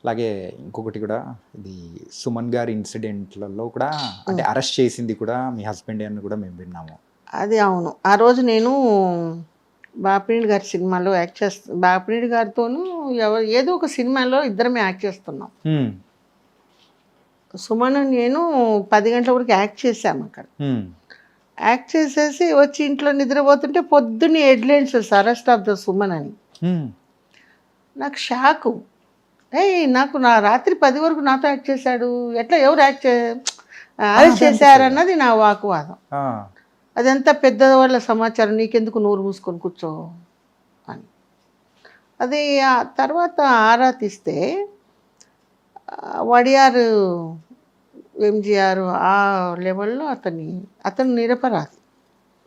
అలాగే ఇంకొకటి కూడా ఇది సుమన్ గారి ఇన్సిడెంట్లలో కూడా అంటే అరెస్ట్ చేసింది కూడా మీ హస్బెండ్ అని కూడా మేము విన్నాము. అది అవును. ఆ రోజు నేను బాపినీడి గారి సినిమాలో యాక్ట్ బాపినీడి గారితోనూ ఏదో ఒక సినిమాలో ఇద్దరమే యాక్ట్ చేస్తున్నాం. హ్మ్. సుమన్ నేను 10 గంటల వరకు యాక్ట్ చేశాము అక్కడ. హ్మ్. యాక్ట్ చేసేసి వచ్చి ఇంట్లో నిద్రపోతుంటే పొద్దున్నే headlines arrest of the Suman అని. హ్మ్. నాకు షాకు. నాకు రాత్రి 10 వరకు నాతో యాక్ట్ చేశాడు. ఎట్లా ఎవరు అరెస్ట్ అదే అనిపిస్తది. చేశారన్నది నా వాకువాదం. ఆ! అదంతా పెద్దవాళ్ళ సమాచారం, నీకెందుకు నోరు మూసుకొని కూర్చో అని. అది ఆ తర్వాత ఆరా తీస్తే వడియార్ ఎంజీఆర్ ఆ లెవెల్లో అతను నిరపరాధి.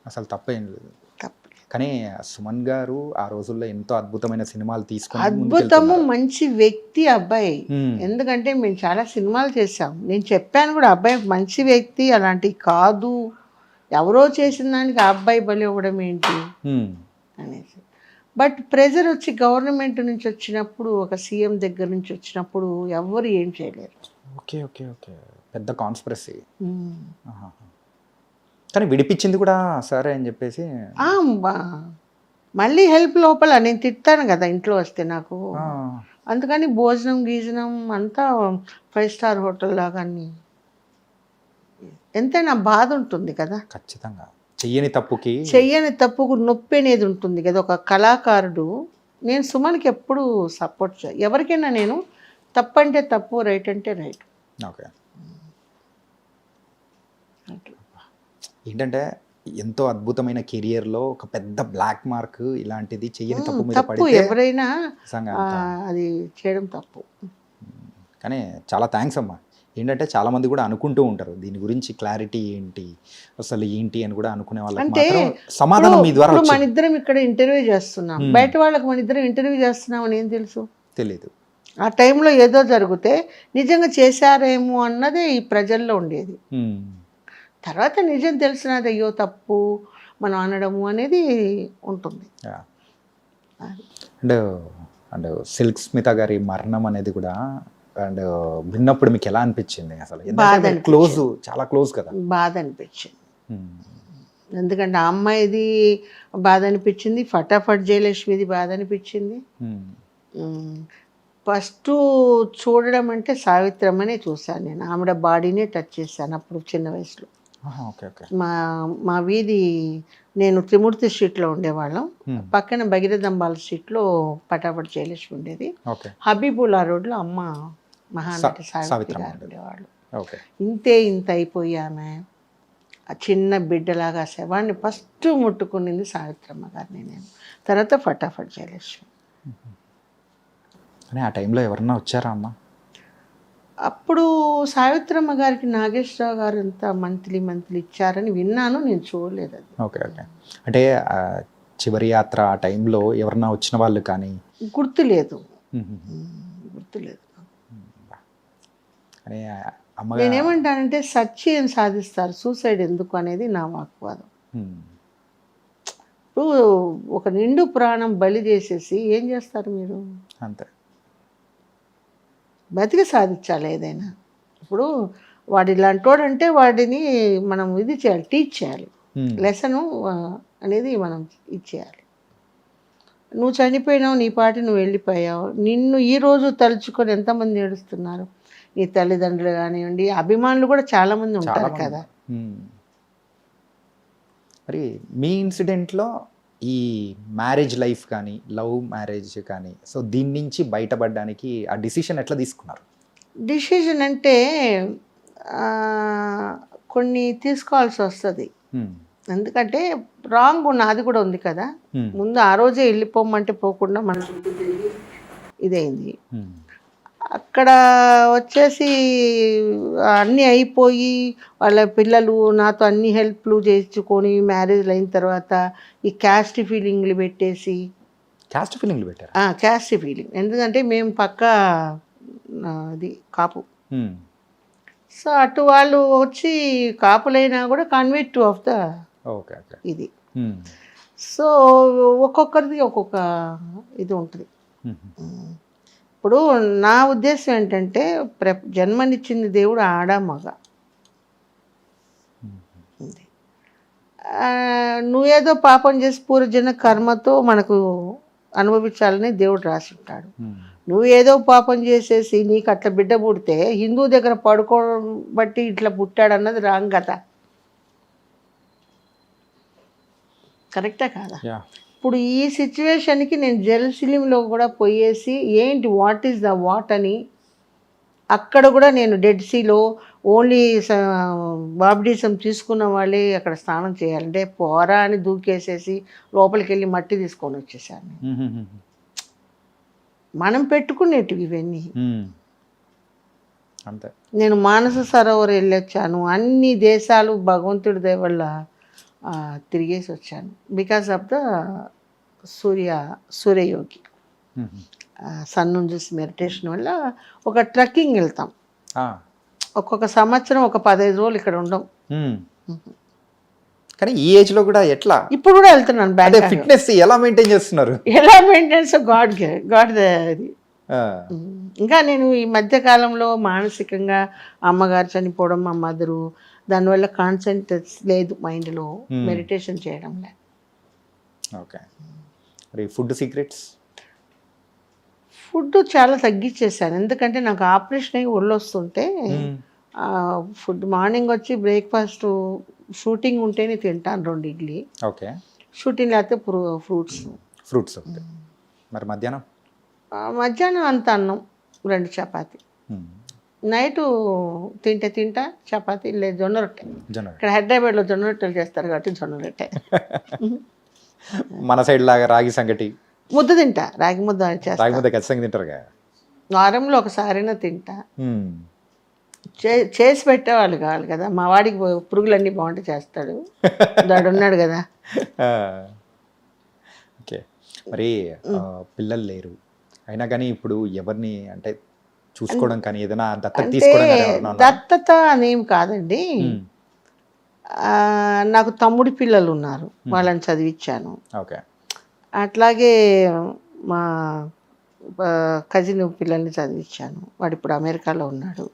అసలు తప్పేం లేదు. తప్పు. కానీ సుమన్ గారు ఆ రోజుల్లో ఎంతో అద్భుతమైన సినిమాలు తీసుకొని అద్భుతము, ముందుకెళ్తున్నారు. మంచి వ్యక్తి అబ్బాయి. హ్మ్. ఎందుకంటే మేము చాలా సినిమాలు చేసాం. నేను చెప్పాను కూడా, అబ్బాయి మంచి వ్యక్తి, అలాంటివి కాదు, ఎవరో చేసిన దానికి ఆ అబ్బాయి బలి ఇవ్వడం ఏంటి హ్మ్. అనేసి. బట్ ప్రెజర్ వచ్చి గవర్నమెంట్ నుంచి వచ్చినప్పుడు, ఒక సీఎం దగ్గర నుంచి వచ్చినప్పుడు ఎవ్వరు ఏం చేయలేరు. ఓకే. ఓకే. ఓకే. పెద్ద కాన్స్పిరసీ. ఉమ్. ఆహాహా! కానీ విడిపించింది కూడా సరే అని చెప్పేసి ఆ, బా- మళ్ళీ హెల్ప్ లోపల నేను తిట్టాను కదా ఇంట్లో వస్తే నాకు. ఆ! అందుకని భోజనం గీజనం అంతా 5 స్టార్ హోటల్ లాగా అన్ని. ఎంతైనా బాధ ఉంటుంది కదా. ఖచ్చితంగా. చెయ్యని తప్పుకి చెయ్యని తప్పుకు నొప్పి అనేది ఉంటుంది కదా ఒక కళాకారుడు. నేను సుమన్కి ఎప్పుడు సపోర్ట్ ఎవరికైనా నేను తప్పు అంటే తప్పు, రైట్ అంటే రైట్. ఓకే. ఏంటంటే ఎంతో అద్భుతమైన కెరియర్‌లో ఒక పెద్ద బ్లాక్ మార్క్ ఇలాంటిది చెయ్యని తప్పు మీద తప్పు పడితే ఎవరైనా నిజంగా అది చేయడం తప్పు. కానీ చాలా థ్యాంక్స్ అమ్మా. ఏంటంటే చాలామంది కూడా అనుకుంటూ ఉంటారు. దీని గురించి క్లారిటీ ఏంటి? అసలు ఏంటి అని కూడా అనుకునే వాళ్ళకి అంటే మాత్రం సమాధానం మీ ద్వారా ఇప్పుడు మన వచ్చింది. ఇద్దరం ఇక్కడ ఇంటర్వ్యూ చేస్తున్నాం, బయట వాళ్ళకి మన ఇద్దరం ఇంటర్వ్యూ చేస్తున్నాం అని ఏం తెలుసు. తెలీదు. ఆ టైంలో ఏదో జరిగితే నిజంగా చేశారేమో అన్నదే ఈ ప్రజల్లో ఉండేది. హ్మ్. తర్వాత నిజం తెలిసినది అయ్యో తప్పు మనం అనడము అనేది ఉంటుంది. యాహ్! అది. అండ్ అండ్ సిల్క్ స్మిత గారి మరణం అనేది కూడా అండ్ విన్నప్పుడు మీకు ఎలా అనిపించింది అసలు? బాధ ఎందుకంటే మీరు క్లోజ్, చాలా క్లోజ్ కదా! బాధ అనిపించింది. హ్మ్. ఎందుకంటే ఆ అమ్మాయిది బాధ అనిపించింది, ఫటాఫట్ జయలక్ష్మిది బాధ అనిపించింది. హ్మ్. ఫస్ట్ చూడడం అంటే సావిత్రమ్మనే చూశాను నేను. ఆవిడ బాడీనే టచ్ చేశాను అప్పుడు చిన్న వయసులో. ఆహా! ఓకే. ఓకే. మా మా వీధి, నేను త్రిమూర్తి స్ట్రీట్లో ఉండేవాళ్ళం. పక్కన భగీరథంబాల స్ట్రీట్లో పటాపట్ జయలక్ష్మి ఉండేది. ఓకే. హబీబుల్లా రోడ్లో అమ్మ మహానటి సావిత్రి సావిత్రమ్మ గారు ఉండేది. ఉండేవాళ్ళు. ఓకే. ఇంత అయిపోయి ఆమె ఆ చిన్న బిడ్డలాగా శవాన్ని ఫస్ట్ ముట్టుకునింది సావిత్రమ్మ గారిని నేను. తర్వాత ఫటాఫట్ జయలక్ష్మి. కానీ ఆ టైంలో ఎవరన్నా వచ్చారా అమ్మ? అప్పుడు సావిత్రమ్మ గారికి నాగేశ్వరరావు గారు ఎంత మంత్లీ ఇచ్చారని విన్నాను, నేను చూడలేదు అది. ఓకే. ఓకే. అంటే చివరి యాత్ర ఆ టైంలో ఎవరన్నా వచ్చిన వాళ్ళు కానీ గుర్తులేదు. హుహు. గుర్తులేదు. కానీ అమ్మగా నేనేమంటానంటే సత్యం సాధిస్తారు, సూసైడ్ ఎందుకు అనేది నా వాక్వాదం. హ్మ్. ఇప్పుడు ఒక నిండు ప్రాణం బలి చేసేసి ఏం చేస్తారు మీరు? అంతే. బతికి సాధించాలి ఏదైనా. ఇప్పుడు వాడు ఇలాంటోడు అంటే వాడిని మనం ఇది చేయాలి, టీచ్ చేయాలి, హ్మ్. లెసను అనేది మనం ఇచ్చేయాలి. నువ్వు చనిపోయినావు, నీ పాటి నువ్వు వెళ్ళిపోయావు, నిన్ను ఈరోజు తలుచుకొని ఎంతమంది ఏడుస్తున్నారు. నీ తల్లిదండ్రులు కానివ్వండి, అభిమానులు కూడా చాలామంది ఉంటారు చాలామంది. కదా. మరి మీ ఇన్సిడెంట్‌లో ఈ మ్యారేజ్ లైఫ్ కానీ, లవ్ మ్యారేజ్ కానీ, సో దీని నుంచి బయటపడడానికి ఆ డిసిషన్ ఎట్లా తీసుకున్నారు? డిసిషన్ అంటే కొన్ని తీసుకోవాల్సి వస్తుంది. హ్మ్. ఎందుకంటే రాంగ్ నాది కూడా ఉంది కదా. హ్మ్. ముందు ఆ రోజే వెళ్ళిపోమంటే పోకుండా మన చుట్టూ తిరిగి ఇదైంది. హ్మ్. అక్కడ వచ్చేసి అన్నీ అయిపోయి వాళ్ళ పిల్లలు నాతో అన్ని హెల్ప్లు చేయించుకొని మ్యారేజ్లు అయిన తర్వాత ఈ క్యాస్ట్ ఫీలింగ్లు పెట్టేసి. క్యాస్ట్ ఫీలింగ్‌లు పెట్టారా? క్యాస్ట్ ఫీలింగ్ ఎందుకంటే మేము పక్కా అది కాపు. హ్మ్. సో అటు వాళ్ళు వచ్చి కాపులైనా కూడా convict of the okay. Okay. ఇది. హ్మ్. సో ఒక్కొక్కరిది ఒక్కొక్క ఇది ఉంటుంది. హుహు. ఇప్పుడు నా ఉద్దేశం ఏంటంటే జన్మనిచ్చింది దేవుడు ఆడ మగ. ఉంది. నువ్వేదో పాపం చేసి పూర్వజన్మ కర్మతో మనకు అనుభవించాలని దేవుడు రాసి ఉంటాడు. నువ్వు ఏదో పాపం చేసేసి నీకు అట్లా బిడ్డ పుడితే హిందూ దగ్గర పడుకోవడం బట్టి ఇట్లా పుట్టాడు అన్నది రాంగ్ కదా. కరెక్టా కాదా? ఇప్పుడు ఈ సిచ్యువేషన్కి నేను జెరూసలేంలో కూడా పోయేసి ఏంటి వాట్ ఈస్ ద వాట్ అని అక్కడ కూడా నేను డెడ్ సీలో ఓన్లీ బాప్టిజం తీసుకున్న వాళ్ళే అక్కడ స్నానం చేయాలంటే పోరా అని దూకేసేసి లోపలికి వెళ్ళి మట్టి తీసుకొని వచ్చేసాను. మనం పెట్టుకునేటివి ఇవన్నీ. అంతే. నేను మానస సరోవర్ వెళ్ళొచ్చాను, అన్ని దేశాలు భగవంతుడి దయ వల్ల తిరిగేసి వచ్చాను. బికాస్ ఆఫ్ ద సూర్యయోగి సన్ను చూసి మెడిటేషన్ వల్ల ఒక ట్రెక్కింగ్ వెళ్తాం. ఒక్కొక్క సంవత్సరం ఒక 15 రోజులు ఇక్కడ ఉండం. కానీ ఈ ఏజ్ లో కూడా ఎట్లా? ఇప్పుడు కూడా వెళ్తున్నాను. బ్యాక్ ఫిట్నెస్ ఎలా మెయింటైన్ చేస్తున్నారు? ఎలా మెయింటెనెన్స్ గాడ్ అది. ఇంకా నేను ఈ మధ్య కాలంలో మానసికంగా అమ్మగారు చనిపోవడం, మా మదరు, దానివల్ల కాన్సన్ట్రేట్ లేదు మైండ్లో, మెడిటేషన్ చేయడం లేదు. ఓకే. మరి ఫుడ్ సీక్రెట్స్? ఫుడ్ చాలా తగ్గించేసాను. ఎందుకంటే నాకు ఆపరేషన్ అయ్యి ఒళ్ళు వస్తుంటే ఫుడ్ మార్నింగ్ వచ్చి బ్రేక్ఫాస్ట్ షూటింగ్ ఉంటేనే తింటాను 2 ఇడ్లీ. ఓకే. షూటింగ్ లేకపోతే ఫ్రూట్స్. మరి మధ్యాహ్నం అంత అన్నం, 2 చపాతి. నైటు తింటా చపాతి లేదు జొన్న రొట్టె. ఇక్కడ హైదరాబాద్లో జొన్న రొట్టెలు చేస్తారు కాబట్టి జొన్న రొట్టె. మన సైడ్ లాగా రాగి సంగటి ముద్ద తింటా, రాగి ముద్ద ఖచ్చితంగా తింటారుగా. వారంలో ఒకసారైనా తింటా. చేసి పెట్టేవాళ్ళు కావాలి కదా. మా వాడికి పురుగులన్నీ బాగుంటే చేస్తాడు, దాడు ఉన్నాడు కదా. ఓకే. మరి పిల్లలు లేరు అయినా కానీ ఇప్పుడు ఎవరిని అంటే చూసుకోవడం కానీ ఏదైనా దత్తత తీసుకోవడం? దత్తత అనేం కాదండి. నాకు తమ్ముడి పిల్లలు ఉన్నారు, వాళ్ళని చదివించాను. ఓకే. అట్లాగే మా కజిన్ పిల్లల్ని చదివించాను. వాడు ఇప్పుడు అమెరికాలో ఉన్నాడు.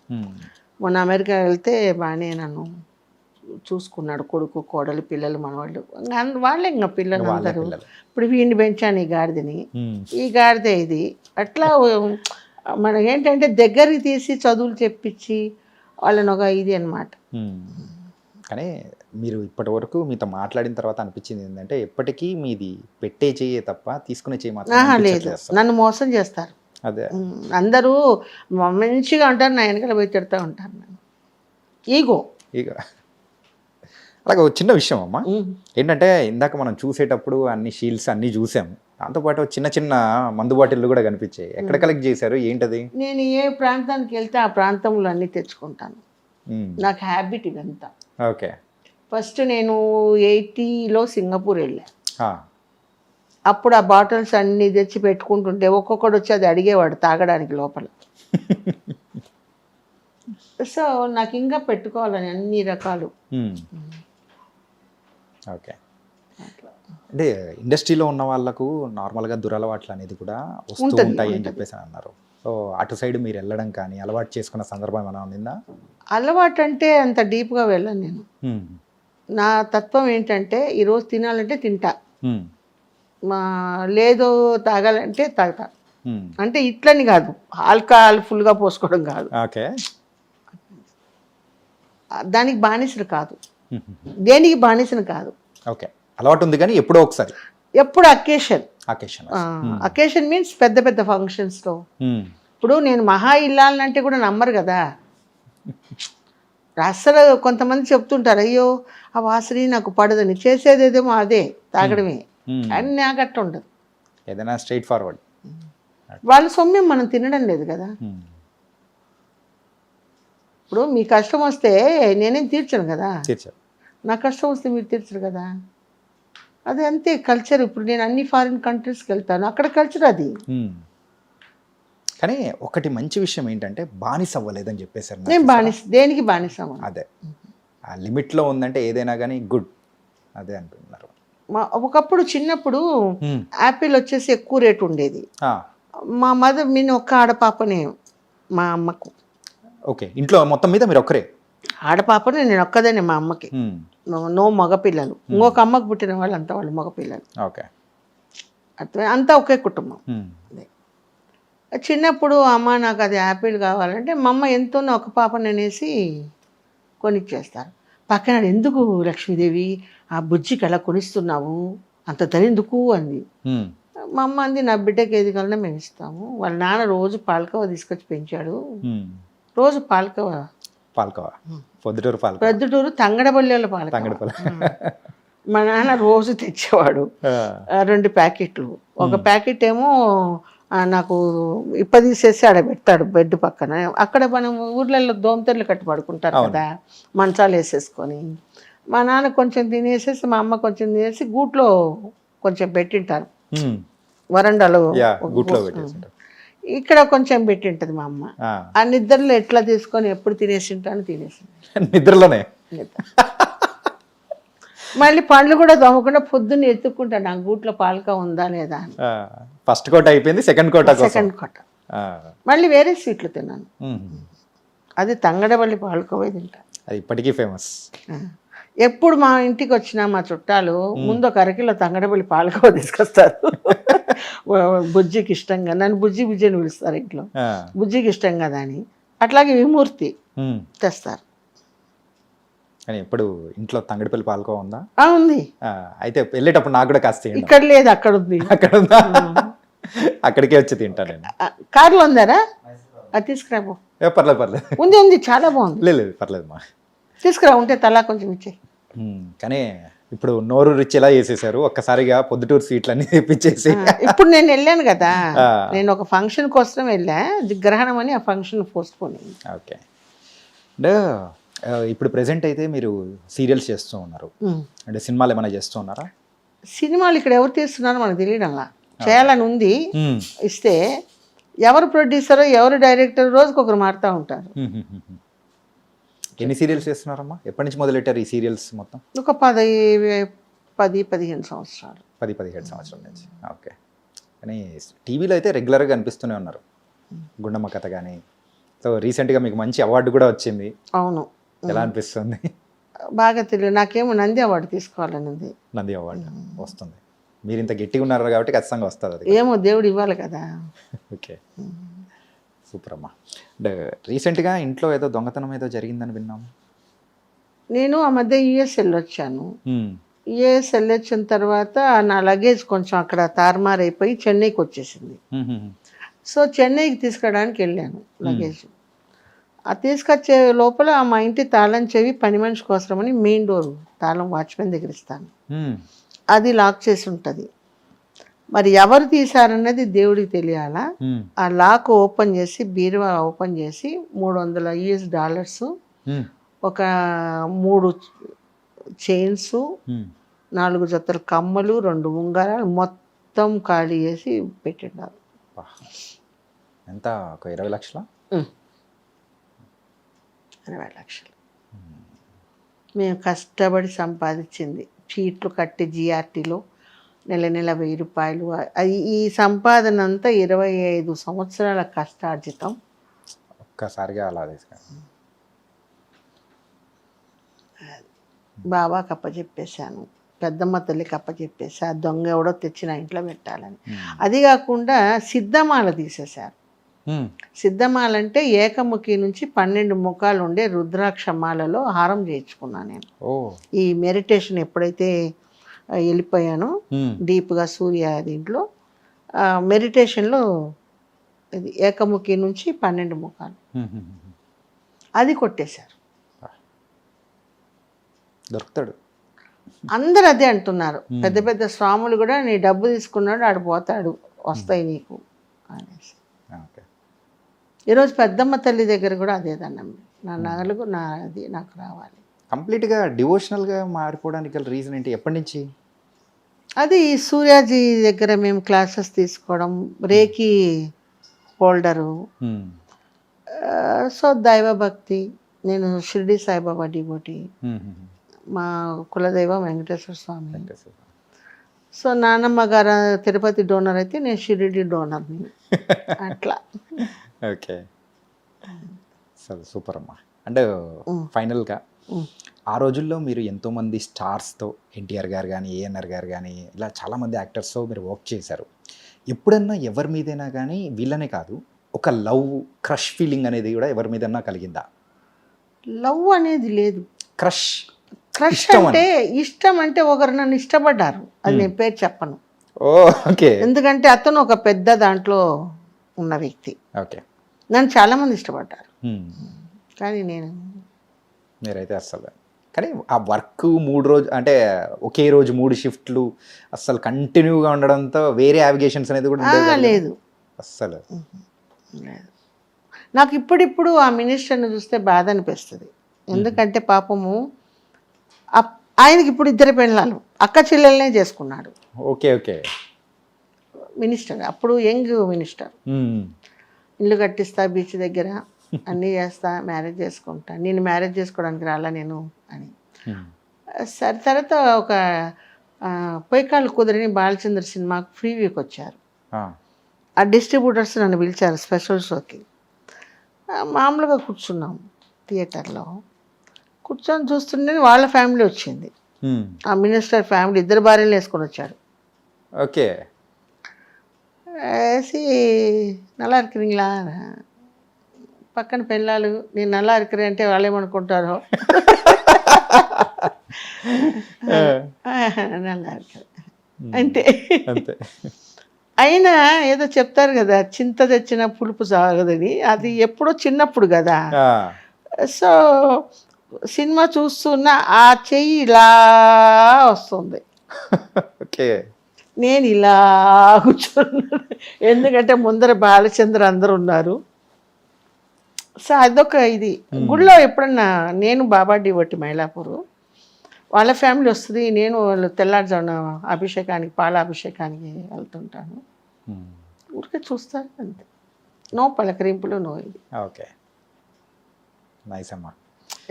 మొన్న అమెరికా వెళ్తే బాగానే నన్ను చూసుకున్నాడు. కొడుకు, కోడలు, పిల్లలు, మనవాళ్ళు, వాళ్ళే ఇంకా పిల్లలు అందరూ. ఇప్పుడు వీడిని పెంచాను, ఈ గాడిదని, ఈ గాడిదే ఇది. అట్లా మనం ఏంటంటే దగ్గరికి తీసి చదువులు చెప్పించి వాళ్ళని ఒక ఇది అనమాట. కానీ మీరు ఇప్పటి వరకు మీతో మాట్లాడిన తర్వాత అనిపించింది ఏంటంటే ఎప్పటికీ మీది పెట్టే చెయ్యే తప్ప తీసుకునే చెయ్యి మాత్రం లేదు. నన్ను మోసం చేస్తారు. అదే అందరూ మంచిగా ఉంటారు, నా వెనకాల పోయి తిడతా ఉంటారు. నన్ను ఈగో. అలాగే ఒక చిన్న విషయం అమ్మా, ఏంటంటే ఇందాక మనం చూసేటప్పుడు అన్ని షీల్డ్స్ అన్నీ చూసాం, దాంతోపాటు చిన్న మందు బాటిల్లు కూడా కనిపించాయి. ఎక్కడ కలెక్ట్ చేశారు, ఏంటది? నేను ఏ ప్రాంతానికి వెళ్తే ఆ ప్రాంతంలో అన్నీ తెచ్చుకుంటాను. నాకు హ్యాబిట్ ఇదంతా. ఓకే. ఫస్ట్ నేను 80లో సింగపూర్ వెళ్ళా. అప్పుడు ఆ బాటిల్స్ అన్నీ తెచ్చి పెట్టుకుంటుంటే ఒక్కొక్కడు వచ్చి అది అడిగేవాడు తాగడానికి లోపల. సో నాకు ఇంకా పెట్టుకోవాలని అన్ని రకాలు. ఓకే. అంటే ఇండస్ట్రీలో ఉన్న వాళ్ళకు నార్మల్గా దురలవాట్లు అనేది కూడా వస్తూ ఉంటాయి అని చెప్పేసి అన్నారు. సో అటు సైడ్ మీరు వెళ్ళడం కానీ అలవాటు చేసుకున్న సందర్భం ఏమైనా ఉందా? అలవాటు అంటే అంత డీప్గా వెళ్ళను నేను. నా తత్వం ఏంటంటే ఈరోజు తినాలంటే తింటా, లేదు తాగాలంటే తాగుతా. అంటే ఇట్లని కాదు, ఆల్కహాల్ ఫుల్గా పోసుకోవడం కాదు. ఓకే. దానికి బానిసలు కాదు, దేనికి బానిసను కాదు. ఓకే. అలవాటు ఉంది కానీ ఎప్పుడో ఒకసారి, ఎప్పుడు అకేషన్ మీన్స్ పెద్ద పెద్ద ఫంక్షన్స్లో. ఇప్పుడు నేను మహా ఇల్లాలంటే కూడా నమ్మరు కదా అసలు. కొంతమంది చెప్తుంటారు, అయ్యో ఆ వాసన నాకు పడదని, చేసేదేదేమో అదే తాగడమే అని. నాకు అట్లా ఉండదు, ఏదైనా స్ట్రైట్ ఫార్వర్డ్. వాళ్ళ సొమ్మెం మనం తినడం లేదు కదా. ఇప్పుడు మీ కష్టం వస్తే నేనేం తీర్చను కదా, నా కష్టం వస్తే మీరు తీర్చరు కదా. అది అంతే కల్చర్. ఇప్పుడు నేను అన్ని ఫారిన్ కంట్రీస్కి వెళ్తాను, అక్కడ కల్చర్ అది. కానీ ఒకటి మంచి విషయం ఏంటంటే బానిస అవ్వలేదని చెప్పేసారు. నేను దేనికి బానిస అవ్వను. అదే ఆ లిమిట్లో ఉందంటే ఏదైనా కానీ గుడ్, అదే అంటున్నారు. ఒకప్పుడు చిన్నప్పుడు యాపిల్ వచ్చేసి ఎక్కువ రేటు ఉండేది. మా మదర్ నేను ఒక్క ఆడపాపనే మా అమ్మకు. ఓకే, ఇంట్లో మొత్తం మీద మీరు ఒక్కరే? ఆడపాపనే, నేను ఒక్కదేనే మా అమ్మకి. మ్మ్. నో మగపిల్లలు. ఇంకొక అమ్మకు పుట్టిన వాళ్ళు అంతా వాళ్ళు మగపిల్లలు. ఓకే. అట్లా అంతా ఒకే కుటుంబం. మ్మ్. చిన్నప్పుడు అమ్మ నాకు అది యాపిల్ కావాలంటే మా అమ్మ ఎంతోనో ఒక పాపని అనేసి కొనిచ్చేస్తారు. పక్కన ఎందుకు లక్ష్మీదేవి ఆ బుజ్జికి అలా కొనిస్తున్నావు, అంత ధరెందుకు అంది. మ్మ్. మా అమ్మ అంది నా బిడ్డకి ఏది కావాలన్నా మేము ఇస్తాము. వాళ్ళ నాన్న రోజు పాలకవ తీసుకొచ్చి పెంచాడు. మ్మ్. రోజు పాలకవ, పాల్కోవా, పొద్దుటూరు పాల్కోవా, ప్రొద్దుటూరు తంగడబల్లెల పాలకవ తంగడపల్లి. మా నాన్న రోజు తెచ్చేవాడు. 2 ప్యాకెట్లు. ఒక ప్యాకెట్ ఏమో నాకు తీసేసి ఆడ పెడతాడు బెడ్ పక్కన. అక్కడ మనం ఊర్లలో దోమతెరలు కట్టి పడుకుంటారు కదా, మంచాలు వేసేసుకొని. మా నాన్న కొంచెం తినేసేసి మా అమ్మ కొంచెం తినేసి గూట్లో కొంచెం పెట్టింటారు, వరండాలో గూట్లో పెట్టేసి. ఇక్కడ కొంచెం పెట్టింటది మా అమ్మ. ఆ నిద్రలో ఎట్లా తీసుకొని ఎప్పుడు తినేసింటాను తినేసి నిద్రలోనే. మళ్ళీ పండ్లు కూడా దొమ్మకుండా పొద్దున్న ఎత్తుక్కుంటాను నా గూట్లో పాలక ఉందా లేదా అని. ఫస్ట్ కోట అయిపోయింది, సెకండ్ కోట. మళ్ళీ వేరే స్వీట్లు తిన్నాను. అది తంగడబల్లి పాలకోవే తింటా. అది ఇప్పటికీ ఫేమస్. ఎప్పుడు మా ఇంటికి వచ్చినా మా చుట్టాలు ముందు ఒక అరకిలో తంగడబల్లి పాలకోవ తీసుకొస్తారు. బుజ్జికి ఇష్టంగా, నన్ను బుజ్జి బుజ్జి అని పిలుస్తారు ఇంట్లో. బుజ్జికి ఇష్టం కదా అని. అట్లాగే విమూర్తి తెస్తారు. కానీ ఎప్పుడు ఇంట్లో తంగడిపల్లి పాలకోవ ఉందా? ఉంది. అయితే వెళ్ళేటప్పుడు నాకు కూడా కాస్త. ఇక్కడ లేదు, అక్కడ ఉంది. అక్కడ ఉందా? అక్కడికే వచ్చి తింటా నేను. కార్లో ఉందారా? అది తీసుకురాబో. పర్లేదు పర్లేదు, ఉంది చాలా బాగుంది. లేదు పర్లేదు మా, తీసుకురా, ఉంటే తలా కొంచెం ఇచ్చే. కానీ ఇప్పుడు నోరు రిచ్ ఎలా చేసేసారు, ఒక్కసారిగా పొద్దుటూరు స్వీట్లన్నీ తెప్పించేసి. ఇప్పుడు నేను వెళ్ళాను కదా, నేను ఒక ఫంక్షన్ కోసం వెళ్ళా, గ్రహణం అని ఆ ఫంక్షన్ పోస్ట్ పోనీ. ఓకే. అంటే ఇప్పుడు ప్రెసెంట్ అయితే మీరు సీరియల్స్ చేస్తూ ఉన్నారు, అంటే సినిమాలు ఏమైనా చేస్తూ ఉన్నారా? సినిమాలు ఇక్కడ ఎవరు తీస్తున్నారో మనకు తెలియడం అలా. చేయాలని ఉంది, ఇస్తే ఎవరు ప్రొడ్యూసరో ఎవరు డైరెక్టర్ రోజుకి ఒకరు మారుతూ ఉంటారు. ఎన్ని సీరియల్స్ చేస్తున్నారమ్మా? ఎప్పటి నుంచి మొదలెట్టారు ఈ సీరియల్స్ మొత్తం? ఒక 10-15 సంవత్సరాలు. 10-17 సంవత్సరాల నుంచి. ఓకే. కానీ టీవీలో అయితే రెగ్యులర్గా కనిపిస్తూనే ఉన్నారు, గుండమ్మ కథ కానీ. సో రీసెంట్గా మీకు మంచి అవార్డు కూడా వచ్చింది. అవును. ఎలా అనిపిస్తుంది? బాగా తెలియదు, నాకేమో నంది అవార్డు తీసుకోవాలని ఉంది. నంది అవార్డు వస్తుంది, మీరు ఇంత గట్టిగా ఉన్నారు కాబట్టి ఖచ్చితంగా వస్తుంది అది. ఏమో దేవుడు ఇవ్వాలి కదా. ఓకే, సూపర్ అమ్మా. అంటే రీసెంట్గా ఇంట్లో ఏదో దొంగతనం ఏదో జరిగిందని విన్నాము. నేను ఆ మధ్య యుఎస్ వెళ్ళొచ్చాను. యుఎస్ వెళ్ళొచ్చిన తర్వాత నా లగేజ్ కొంచెం అక్కడ తారుమారైపోయి చెన్నైకి వచ్చేసింది. సో చెన్నైకి తీసుకురావడానికి వెళ్ళాను లగేజ్. ఆ తీసుకొచ్చే లోపల మా ఇంటి తాళం చెవి పని మనిషి కోసమని మెయిన్ డోర్ తాళం వాచ్మెన్ దగ్గర ఇస్తాను, అది లాక్ చేసి ఉంటుంది. మరి ఎవరు తీశారన్నది దేవుడికి తెలియాలా. ఆ లాక్ ఓపెన్ చేసి బీరువా ఓపెన్ చేసి $300 ఒక 3 చైన్స్, 4 జతల కమ్మలు, 2 ఉంగరాలు మొత్తం ఖాళీ చేసి పెట్టిండారు. ఎంత? ఒక 20 లక్షల? 20 లక్షలు మేము కష్టపడి సంపాదించింది. చీట్లు కట్టి జిఆర్టీలో నెల 1000 రూపాయలు. ఈ సంపాదన అంతా 25 సంవత్సరాల కష్టార్జితం. ఒక్కసారిగా అలా బాబా కప్పచెప్పేశాను, పెద్దమ్మ తల్లి కప్పచెప్పేసా. దొంగ ఎవడో తెచ్చి నా ఇంట్లో పెట్టాలని. అది కాకుండా సిద్ధమాల తీసేశారు. సిద్ధమాల అంటే ఏకముఖి నుంచి 12 ముఖాలు ఉండే రుద్రాక్షమాలలో హారం చేయించుకున్నాను నేను. ఈ మెడిటేషన్ ఎప్పుడైతే వెళ్ళిపోయానో డీప్గా సూర్య దీంట్లో మెడిటేషన్లో ఇది ఏకముఖి నుంచి 12 ముఖాలు అది కొట్టేశారు. దొరుకుతాడు, అందరు అదే అంటున్నారు. పెద్ద పెద్ద స్వాములు కూడా నీ డబ్బు తీసుకున్నాడు ఆడు పోతాడు, వస్తాయి నీకు అనేసి. ఈరోజు పెద్దమ్మ తల్లి దగ్గర కూడా అదే దండం, నా నగలకు అది నాకు రావాలి. కంప్లీట్గా డివోషనల్గా మారిపోవడానికి గల రీజన్ ఏంటి? ఎప్పటి నుంచి? అది సూర్యాజీ దగ్గర మేము క్లాసెస్ తీసుకోవడం, రేకి హోల్డరు. సో దైవభక్తి. నేను షిరిడి సాయిబాబా డివోటి, మా కులదైవం వెంకటేశ్వర స్వామి. సో నానమ్మ గారు తిరుపతి డోనర్ అయితే నేను షిరిడి డోనర్ని అట్లా. ఓకే, సూపర్ అమ్మా. అంటే ఫైనల్గా ఆ రోజుల్లో మీరు ఎంతోమంది స్టార్స్తో, ఎన్టీఆర్ గారు కానీ, ఏఎన్ఆర్ గారు కానీ, ఇలా చాలామంది యాక్టర్స్తో మీరు వర్క్ చేశారు. ఎప్పుడన్నా ఎవరి మీదైనా కానీ వీళ్ళనే కాదు, ఒక లవ్ క్రష్ ఫీలింగ్ అనేది కూడా ఎవరి మీదన్నా కలిగిందా? లవ్ అనేది లేదు. క్రష్ క్రష్ అంటే ఇష్టం అంటే ఒకరు నన్ను ఇష్టపడ్డారు, అది నేను పేరు చెప్పను. ఓకే, ఎందుకంటే అతను ఒక పెద్ద దాంట్లో ఉన్న వ్యక్తి. ఓకే, నన్ను చాలామంది ఇష్టపడ్డారు, కానీ నేను మీరైతే అస్సలు. కానీ ఆ వర్క్ 3 రోజు అంటే ఒకే రోజు 3 షిఫ్ట్లు అస్సలు కంటిన్యూగా ఉండడంతో వేరే యావిగేషన్స్ అనేది కూడా ఉండేది కాదు. లేదు అస్సలు లేదు. నాకు ఇప్పుడిప్పుడు ఆ మినిస్టర్ని చూస్తే బాధ అనిపిస్తుంది. ఎందుకంటే పాపము ఆయనకి ఇప్పుడు 2 పెళ్ళాలు, అక్క చెల్లెలనే చేసుకున్నాడు. ఓకే, ఓకే, మినిస్టర్ అప్పుడు యంగ్ మినిస్టర్. ఇల్లు కట్టిస్తా బీచ్ దగ్గర, అన్నీ చేస్తా, మ్యారేజ్ చేసుకుంటా, నేను మ్యారేజ్ చేసుకోవడానికి రాలా నేను అని. సరే తర్వాత ఒక పొయ్యికాళ్ళు కుదిరిని బాలచంద్ర సినిమాకు ప్రీవ్యూకి వచ్చారు. ఆ డిస్ట్రిబ్యూటర్స్ నన్ను పిలిచారు స్పెషల్ షోకి. మామూలుగా కూర్చున్నాం థియేటర్లో, కూర్చొని చూస్తుంటే వాళ్ళ ఫ్యామిలీ వచ్చింది. ఆ మినిస్టర్ ఫ్యామిలీ 2 భార్యలు వేసుకొని వచ్చాడు. ఓకే, వేసి నల్లా இருக்கிறீங்களா, పక్కన పెళ్ళాలు, నేను నల్లా இருக்கிறే అంటే వాళ్ళు ఏమనుకుంటారో. నల్లా இருக்கிறే అంటే అయినా ఏదో చెప్తారు కదా, చింత తెచ్చిన పులుపు సాగదని, అది ఎప్పుడో చిన్నప్పుడు కదా. సో సినిమా చూస్తున్నా ఆ చెయ్యి ఇలా వస్తుంది, ఓకే, నేను ఇలా కూర్చున్నాను. ఎందుకంటే ముందర బాలచంద్ర అందరు ఉన్నారు. సో అదొక ఇది. గుళ్ళో ఎప్పుడన్నా నేను బాబా డివోటి మైలాపూర్, వాళ్ళ ఫ్యామిలీ వస్తుంది, నేను వాళ్ళు తెల్లారుజామున అభిషేకానికి, పాలాభిషేకానికి వెళ్తుంటాను. ఊరికే చూస్తారు అంతే, నో పలకరింపులు, నో ఇది. ఓకే, నైస్ అమ్మా.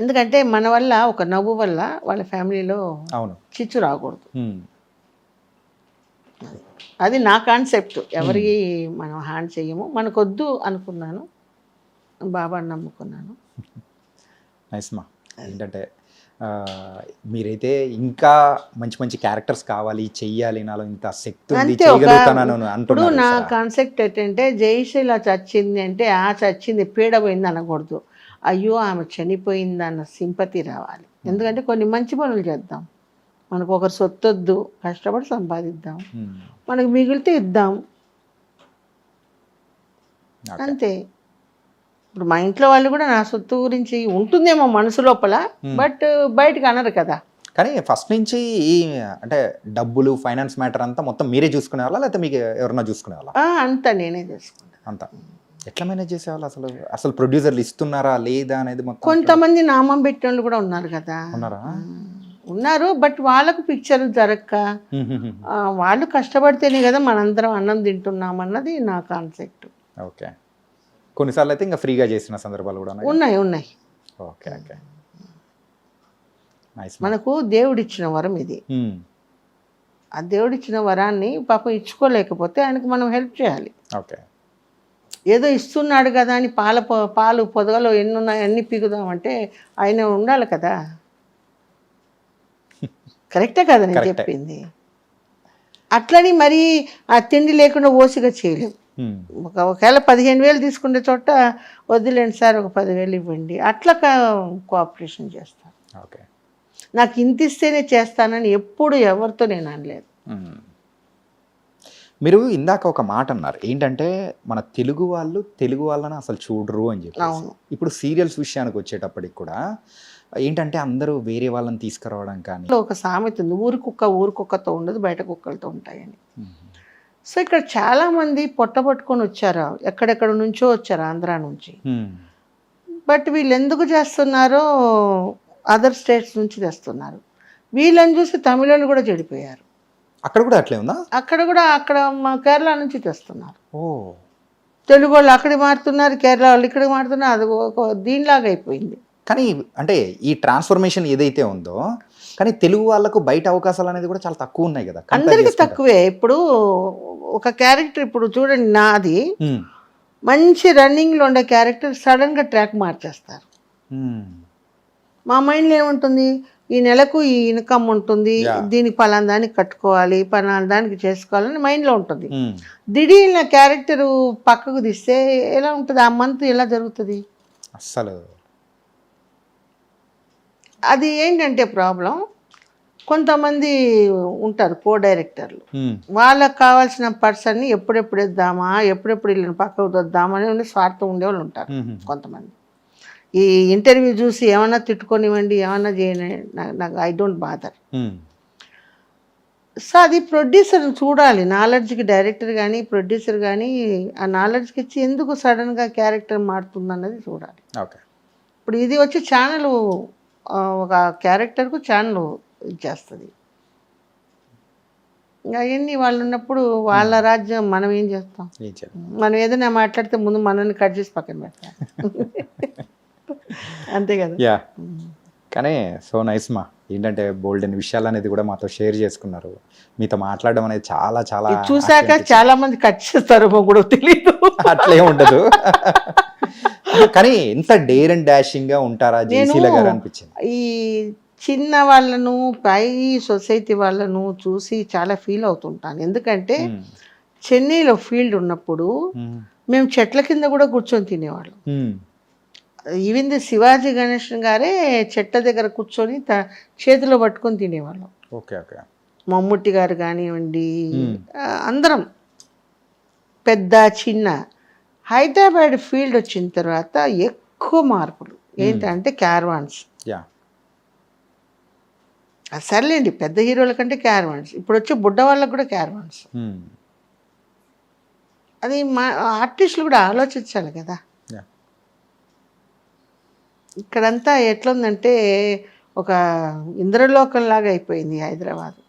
ఎందుకంటే మన వల్ల, ఒక నవ్వు వల్ల వాళ్ళ ఫ్యామిలీలో అవును చిచ్చు రాకూడదు. అది నా కాన్సెప్ట్. ఎవరికి మనం హ్యాండ్ చేయము, మనకొద్దు అనుకున్నాను, బాబాని నమ్ముకున్నాను. నైస్ మా. ఏంటంటే మీరైతే ఇంకా మంచి మంచి క్యారెక్టర్స్ కావాలి, చెయ్యాలి, నాలో ఇంత శక్తి ఉంది, చేయగలుగుతానని ఇప్పుడు అంటున్నారు. నా కాన్సెప్ట్ ఏంటంటే, జయశీల చచ్చింది అంటే ఆ చచ్చింది పీడ పోయింది అనకూడదు, అయ్యో ఆమె చనిపోయింది అన్న సింపతి రావాలి. ఎందుకంటే కొన్ని మంచి పనులు చేద్దాం, మనకు ఒకరు సొత్తొద్దు, కష్టపడి సంపాదిద్దాం, మనకు మిగిలితే ఇద్దాం అంతే. ఇప్పుడు మా ఇంట్లో వాళ్ళు కూడా నా సొత్తు గురించి ఉంటుందేమో మనసు లోపల, బట్ బయటకు అనరు కదా. కానీ ఫస్ట్ నుంచి ఈ అంటే డబ్బులు, ఫైనాన్స్ మ్యాటర్ అంతా మొత్తం మీరే చూసుకునే వాళ్ళ, లేకపోతే మీకు ఎవరన్నా చూసుకునే వాళ్ళ? అంతా నేనే చేసుకున్నాను. అంతా ఎట్లా మేనేజ్ చేసేవాళ్ళు? అసలు అసలు ప్రొడ్యూసర్లు ఇస్తున్నారా లేదా అనేది మొత్తం. కొంతమంది నామం పెట్టిన వాళ్ళు కూడా ఉన్నారు కదా. ఉన్నారా? ఉన్నారు, బట్ వాళ్ళకు పిక్చర్ జరగక, వాళ్ళు కష్టపడితేనే కదా మనందరం అన్నం తింటున్నాం అన్నది నా కాన్సెప్ట్. ఓకే, కొన్నిసార్లు అయితే ఇంకా ఫ్రీగా చేసిన సందర్భాలు కూడా ఉన్నాయి. Okay, okay, nice. మనకు దేవుడిచ్చిన వరం ఇది. ఆ దేవుడిచ్చిన వరాన్ని పాపం ఇచ్చుకోలేకపోతే ఆయనకు మనం హెల్ప్ చేయాలి. ఓకే, ఏదో ఇస్తున్నాడు కదా అని పాలు పొదగలో ఎన్ని ఉన్నాయి అన్ని పీకుదామంటే ఆయన ఉండాలి కదా. కరెక్టే కదా నేను చెప్పింది. అట్లని మరి ఆ తిండి లేకుండా ఓసిగా చేయలేము. ఒకవేళ 15,000 తీసుకునే చోట వద్దులేండి సార్ ఒక 10,000 ఇవ్వండి, అట్లా కోఆపరేషన్ చేస్తాను. ఓకే, నాకు ఇంత ఇస్తేనే చేస్తానని ఎప్పుడు ఎవరితో నేను అనలేదు. మీరు ఇందాక ఒక మాట అన్నారు, ఏంటంటే మన తెలుగు వాళ్ళని అసలు చూడరు అని చెప్పి. ఇప్పుడు సీరియల్స్ విషయానికి వచ్చేటప్పటికి కూడా ఏంటంటే అందరూ వేరే వాళ్ళని తీసుకురావడం కానీ, ఒక సామెత ఉంది, ఊరి కుక్కతో ఉండదు, బయట కుక్కలతో ఉంటాయని. సో ఇక్కడ చాలామంది పట్టుకొని వచ్చారు, ఎక్కడెక్కడ నుంచో వచ్చారు, ఆంధ్రా నుంచి. బట్ వీళ్ళు ఎందుకు చేస్తున్నారో అదర్ స్టేట్స్ నుంచి తెస్తున్నారు. వీళ్ళని చూసి తమిళులు కూడా చెడిపోయారు. అక్కడ కూడా అట్లే ఉందా? అక్కడ మా కేరళ నుంచి తెస్తున్నారు. ఓ, తెలుగు వాళ్ళు అక్కడికి మారుతున్నారు, కేరళ వాళ్ళు ఇక్కడికి మారుతున్నారు. అది ఒక దీనిలాగా అయిపోయింది. కానీ అంటే ఈ ట్రాన్స్ఫర్మేషన్ ఏదైతే ఉందో కానీ తెలుగు వాళ్ళకు బయట అవకాశాలు అనేది కూడా చాలా తక్కువ ఉన్నాయి కదా compare అందరికీ చేసుకుంటే. తక్కువే. ఇప్పుడు ఒక క్యారెక్టర్ ఇప్పుడు చూడండి నాది ఉమ్, మంచి రన్నింగ్లో ఉండే క్యారెక్టర్ సడన్గా ట్రాక్ మార్చేస్తారు. ఉమ్, మా మైండ్లో ఏముంటుంది, ఈ నెలకు ఈ ఇన్కమ్ ఉంటుంది, Yeah. దీనికి పలానా దానికి కట్టుకోవాలి, పలానా దానికి చేసుకోవాలని మైండ్లో ఉంటుంది. ఉమ్, దిఢీర్న క్యారెక్టరు పక్కకు తీస్తే ఎలా ఉంటుంది, ఆ మంత్ ఎలా జరుగుతుంది? అస్సలు అది ఏంటంటే ప్రాబ్లం, కొంతమంది ఉంటారు కో డైరెక్టర్లు, ఉమ్, వాళ్ళకి కావాల్సిన పర్సన్ని ఎప్పుడెప్పుడు ఇద్దామా, ఎప్పుడెప్పుడు వీళ్ళని పక్కకు వద్దామా అని స్వార్థం ఉండేవాళ్ళు ఉంటారు ఉమ్, కొంతమంది. ఈ ఇంటర్వ్యూ చూసి ఏమన్నా తిట్టుకొనివ్వండి, ఏమన్నా చేయని, నాకు I don't bother. Um, so అది ప్రొడ్యూసర్ చూడాలి, నాలెడ్జ్కి డైరెక్టర్ కానీ ప్రొడ్యూసర్ కానీ ఆ నాలెడ్జ్కి ఇచ్చి ఎందుకు సడన్గా క్యారెక్టర్ మారుతుంది అన్నది చూడాలి. ఓకే. ఇప్పుడు ఇది వచ్చి ఛానల్ ఒక క్యారెక్టర్కు ఛానల్ ఇచ్చేస్తుంది. ఇంకా అవన్నీ వాళ్ళు ఉన్నప్పుడు వాళ్ళ రాజ్యం మనం ఏం చేస్తాం? ఏం చేయాలి? మనం ఏదైనా మాట్లాడితే ముందు మనల్ని కట్ చేసి పక్కన పెడతాం. అంతే కదా. యా, కానీ సో నైస్ మా, ఏంటంటే బోల్డ్ అని విషయాలు అనేది కూడా మాతో షేర్ చేసుకున్నారు. మీతో మాట్లాడడం అనేది చాలా చాలా ఇది చూసాక చాలా మంది కట్ చేస్తారు కూడా తెలియదు. అట్లే ఉండదు. కానీ ఎంత డేర్ అండ్ డాషింగ్ గా ఉంటారా జేసీల గారు అనిపించింది. ఈ చిన్న వాళ్ళను పై సొసైటీ వాళ్ళను చూసి చాలా ఫీల్ అవుతుంటాను. ఎందుకంటే ఉమ్, చెన్నైలో ఫీల్డ్ ఉన్నప్పుడు ఉమ్, మేము చెట్ల కింద కూడా కూర్చొని తినేవాళ్ళం. ఉమ్, ఈవెన్ శివాజీ గణేషన్ గారే చెట్ల దగ్గర కూర్చొని చేతిలో పట్టుకొని తినేవాళ్ళం. Okay okay. మమ్ముట్టి గారు కానివ్వండి, Hmm. అందరం పెద్ద చిన్న. హైదరాబాద్ ఫీల్డ్ వచ్చిన తర్వాత ఎక్కువ మార్పులు ఏంటంటే క్యారవాన్స్. యా, సర్లేండి, పెద్ద హీరోల కంటే క్యారవాన్స్, ఇప్పుడు వచ్చే బుడ్డ వాళ్ళకు కూడా క్యారవాన్స్. ఉమ్, అది మా ఆర్టిస్టులు కూడా ఆలోచించాలి కదా. యా, ఇక్కడంతా ఎట్లుందంటే ఒక ఇంద్రలోకంలాగా అయిపోయింది హైదరాబాద్.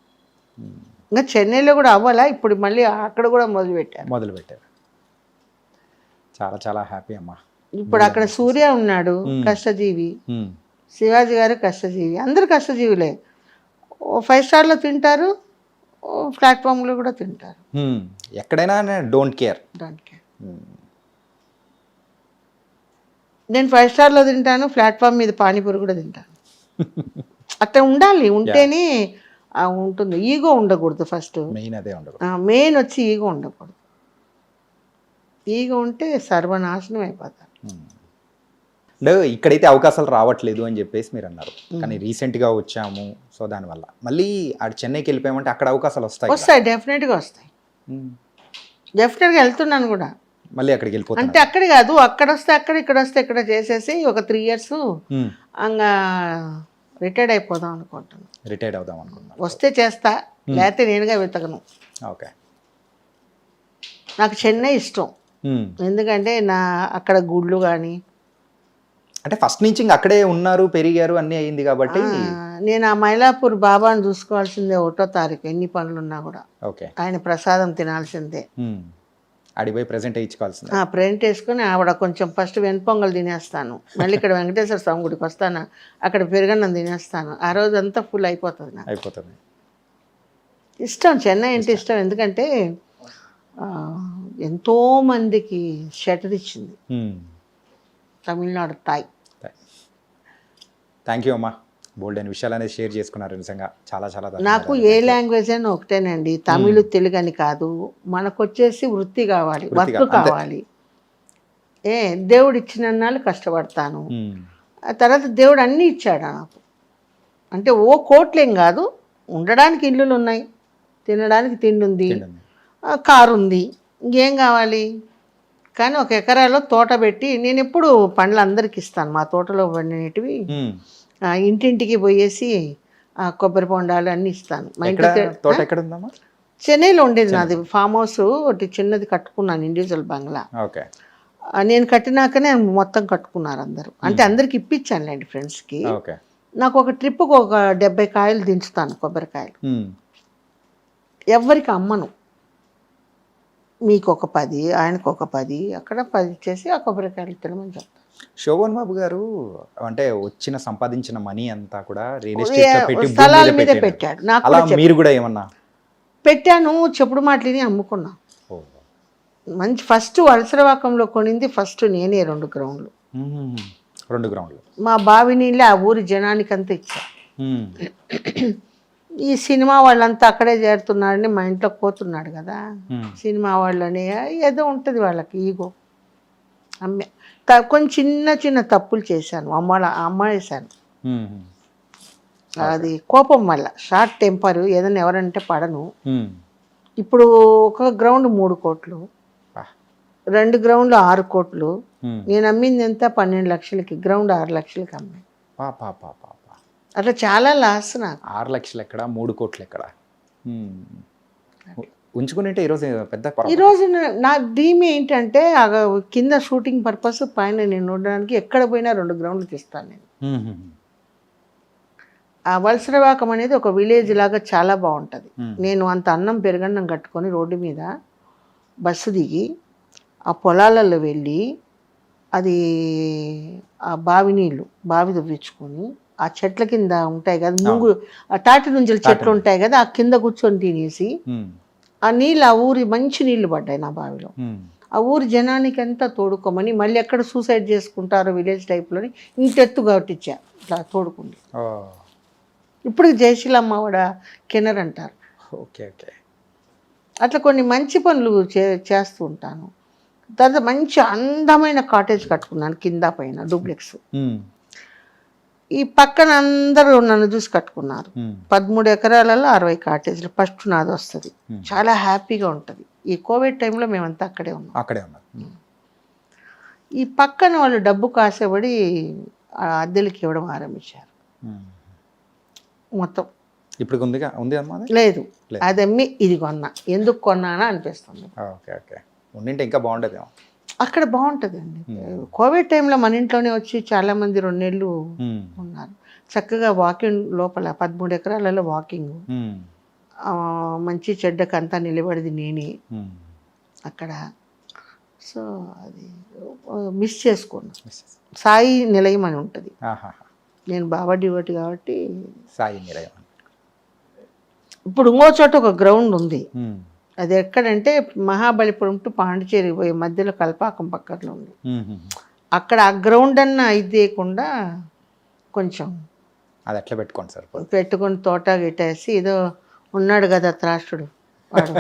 ఉమ్, ఇంకా చెన్నైలో కూడా అవ్వాలా, ఇప్పుడు మళ్ళీ అక్కడ కూడా మొదలుపెట్టారు. మొదలు పెట్టారు. చాలా చాలా హ్యాపీ అమ్మా. ఇప్పుడు అక్కడ సూర్య ఉన్నాడు, కష్టజీవి. ఉమ్, శివాజీ గారు కష్టజీవి, అందరు కష్టజీవులే. 5 స్టార్లో తింటారు, ప్లాట్ఫామ్లో కూడా తింటారు. ఉమ్, ఎక్కడైనా డోంట్ కేర్. దానికి నేను 5 స్టార్లో తింటాను, ప్లాట్ఫామ్ మీద పానీపూరి కూడా తింటాను. అట్లా ఉండాలి, ఉంటేనే ఉంటుంది. ఈగో ఉండకూడదు ఫస్ట్. మెయిన్ అదే ఉండదు. మెయిన్ వచ్చి ఈగో ఉండకూడదు. ఈగో ఉంటే సర్వనాశనం అయిపోతారు. అంటే ఇక్కడైతే అవకాశాలు రావట్లేదు అని చెప్పేసి మీరు అన్నారు, కానీ రీసెంట్గా వచ్చాము, సో దానివల్ల మళ్ళీ ఆడ చెన్నైకి వెళ్ళిపోయామంటే అక్కడ అవకాశాలు వస్తాయి కదా. వస్తాయి, డెఫినెట్గా వస్తాయి. ఉమ్, డెఫినెట్గా వెళ్తున్నాను కూడా. మళ్ళీ అక్కడికి వెళ్ళిపోతాను. అంటే అక్కడ కాదు, అక్కడ వస్తే అక్కడ, ఇక్కడ వస్తే ఇక్కడ చేసేసి ఒక 3 years ఇంకా రిటైర్డ్ అయిపోదాం అనుకుంటున్నాను. రిటైర్డ్ అవుదాం అనుకుంటున్నాను. వస్తే చేస్తా, లేకపోతే నేనుగా వెతకను. ఓకే. నాకు చెన్నై ఇష్టం, ఎందుకంటే అక్కడ గుళ్ళు కానీ. అంటే ఫస్ట్ నుంచి ఇంక అక్కడే ఉన్నారు, పెరిగారు, అన్నీ అయింది కాబట్టి. నేను ఆ మైలాపూర్ బాబాను చూసుకోవాల్సిందే 1వ తారీఖు, ఎన్ని పనులు ఉన్నా కూడా. ఓకే. ఆయన ప్రసాదం తినాల్సిందే. అడిపోయి ప్రెజెంట్ వేయించుకోవాల్సింది. ప్రింట్ వేసుకొని ఆవిడ కొంచెం ఫస్ట్ వెనపొంగల్ తినేస్తాను, మళ్ళీ ఇక్కడ వెంకటేశ్వర స్వామి గుడికి వస్తాను, అక్కడ పెరుగన్నం తినేస్తాను. ఆ రోజు అంతా ఫుల్ అయిపోతుంది నాకు. అయిపోతుంది. ఇష్టం, చెన్నై అంటే ఇష్టం, ఎందుకంటే ఎంతోమందికి షటర్ ఇచ్చింది తమిళనాడు తాయ్. థ్యాంక్ యూ అమ్మా, బోల్డ్ అని విషయాలు అనేది షేర్ చేసుకున్నారు. నిజంగా చాలా చాలా నాకు ఏ లాంగ్వేజ్ అయినా ఒకటేనండి, తమిళ తెలుగు అని కాదు. మనకు వచ్చేసి వృత్తి కావాలి, వర్క్ కావాలి. దేవుడు ఇచ్చినన్నాళ్ళు కష్టపడతాను. ఆ తర్వాత దేవుడు అన్నీ ఇచ్చాడు నాకు. అంటే కోట్లేం కాదు, ఉండడానికి ఇల్లులు ఉన్నాయి, తినడానికి తిండి ఉంది, కారు ఉంది, ఇంకేం కావాలి. కానీ 1 ఎకరాలో తోట పెట్టి నేను ఎప్పుడు పండ్లు అందరికి ఇస్తాను. మా తోటలో పండినవి ఇంటింటికి పోయేసి కొబ్బరి బొండాలు అన్నీ ఇస్తాను. మా ఇంటి తోట ఎక్కడ ఉందమ్మా? చెన్నైలో ఉండేది నాది. ఫామ్ హౌస్ ఒకటి చిన్నది కట్టుకున్నాను, ఇండివిజువల్ బంగ్లా. ఓకే. నేను కట్టినాకనే మొత్తం కట్టుకున్నారు అందరూ. అంటే అందరికి ఇప్పించానులేండి ఫ్రెండ్స్కి. ఓకే. నాకు ఒక ట్రిప్కి ఒక 70 కాయలు దించుతాను, కొబ్బరికాయలు. ఎవరికి అమ్మను, మీకు ఒక 10, ఆయనకు ఒక 10, అక్కడ 10 చేసి ఆ కొబ్బరికాయలు తినమని చెప్తాను. శోభన్ బాబు గారు అంటే సంపాదించిన మనీ అంతా కూడా రియల్ ఎస్టేట్ లో పెట్టి భూమి స్థలాల మీద మీద పెట్టారు. పెట్టాడు. నాకు అలా కూడా మీరు కూడా ఏమన్నా పెట్టాను, చెప్పుడు మాటలని అమ్ముకున్నా. మంచి ఫస్ట్ వలసరవాకంలో కొనింది ఫస్ట్ నేనే 2 గ్రౌండ్లు. 2 గ్రౌండ్లు మా బావి నీళ్ళే ఆ ఊరి జనానికంతా ఇచ్చా. ఈ సినిమా వాళ్ళంతా అక్కడే చేరుతున్నాడని మా ఇంట్లోకి పోతున్నాడు కదా, సినిమా వాళ్ళని ఏదో ఉంటుంది వాళ్ళకి ఈగో. కొంచెం చిన్న చిన్న తప్పులు చేశాను, అమ్మేశాను. అది కోపం వల్ల, షార్ట్ టెంపర్, ఏదైనా ఎవరంటే పడను. ఇప్పుడు ఒక గ్రౌండ్ 3 కోట్లు, 2 గ్రౌండ్లు 6 కోట్లు. నేను అమ్మింది ఎంత 12 లక్షలకి, గ్రౌండ్ 6 లక్షలకి అమ్మాను. అట్లా చాలా లాస్ నాకు. 6 లక్షలు ఎక్కడ, 3 కోట్లు ఎక్కడ ఉంచుకునేంటే ఈరోజు నా డ్రీమ్ ఏంటంటే కింద షూటింగ్ పర్పస్, పైన నేను ఉండడానికి ఎక్కడ పోయినా 2 గ్రౌండ్లు తీస్తాను నేను. ఆ వలసరవాకం అనేది ఒక విలేజ్ లాగా చాలా బాగుంటుంది. నేను అంత అన్నం పెరగన్నం కట్టుకొని రోడ్డు మీద బస్సు దిగి ఆ పొలాలలో వెళ్ళి అది ఆ బావి నీళ్ళు బావి తవ్వించుకొని ఆ చెట్ల కింద ఉంటాయి కదా, ముంగు ఆ తాటి నుంజల చెట్లు ఉంటాయి కదా, ఆ కింద కూర్చొని తినేసి ఆ నీళ్ళు, ఆ ఊరి మంచి నీళ్లు పడ్డాయి నా బావిలో. ఆ ఊరి జనానికి అంతా తోడుకోమని, మళ్ళీ ఎక్కడ సూసైడ్ చేసుకుంటారో విలేజ్ టైప్లోని ఇంటెత్తు కట్టించా ఇట్లా తోడుకుంది. ఇప్పుడు జయశీలమ్మ కూడా కెనర్ అంటారు. Okay okay. అట్లా కొన్ని మంచి పనులు చేస్తూ ఉంటాను. తర్వాత మంచి అందమైన కాటేజ్ కట్టుకున్నాను, కింద పైన డూప్లెక్స్. ఈ పక్కన అందరూ నన్ను చూసి కట్టుకున్నారు. 13 ఎకరాలలో 60 కాటేజ్లు. ఫస్ట్ నాది వస్తుంది, చాలా హ్యాపీగా ఉంటుంది. ఈ కోవిడ్ టైంలో మేమంతా అక్కడే ఉన్నాం. ఈ పక్కన వాళ్ళు డబ్బు కాసేపడి అద్దెలకి ఇవ్వడం ఆరంభించారు మొత్తం. ఇప్పుడు ఉంది లేదు, అది అమ్మి ఇది కొన్నా. ఎందుకు కొన్నానా అనిపిస్తుంది. ఉండింటే ఇంకా బాగుండేది. అక్కడ బాగుంటుందండి. కోవిడ్ టైంలో మన ఇంట్లోనే వచ్చి చాలామంది 2 నెలలు ఉన్నారు. చక్కగా వాకింగ్ లోపల 13 ఎకరాలలో వాకింగ్, మంచి చెడ్డకు అంతా నిలబడింది నేనే అక్కడ. సో అది మిస్ చేసుకున్నాను. సాయి నిలయం అని ఉంటుంది. నేను బాబా డివోటి కాబట్టి సాయి నిలయం. ఇప్పుడు ఇంకో చోట ఒక గ్రౌండ్ ఉంది. అది ఎక్కడంటే మహాబలిపురం టు పాండిచేరి పోయే మధ్యలో కల్పాకం పక్కలో ఉంది. అక్కడ ఆ గ్రౌండ్ అన్న ఇదేయకుండా కొంచెం అది ఎట్లా పెట్టుకోండి సార్, పెట్టుకొని తోట గిట్టేసి ఏదో ఉన్నాడు కదా త్రాష్టుడు వాడు.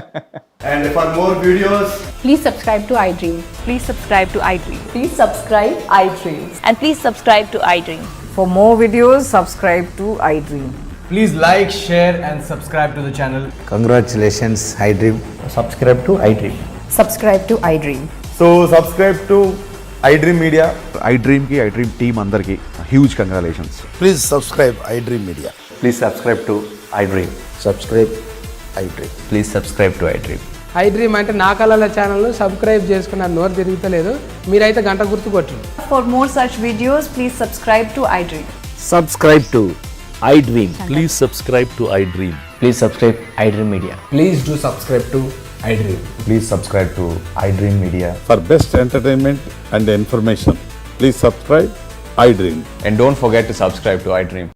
And for more videos, please subscribe to iDream. Please subscribe to iDream. Please subscribe iDream. And please subscribe to iDream. For more videos, subscribe to iDream. please like, share and subscribe to the channel. Congratulations, iDream. Subscribe to iDream. Subscribe to iDream. So subscribe to iDream Media. iDream ki iDream team andarki huge congratulations. Please subscribe iDream Media. Please subscribe to iDream. Subscribe iDream. Please subscribe to iDream. iDream అంటే నా కళల channel subscribe చేసుకున్న నోరు తిరుగుతలేదు, మీరైతే గంట గుర్తు కొట్టండి. For more such videos, please subscribe to iDream. Subscribe to iDream. Please subscribe to iDream. Please subscribe iDream Media. Please do subscribe to iDream. Please subscribe to iDream Media. For best entertainment and information, please subscribe iDream. And don't forget to subscribe to iDream.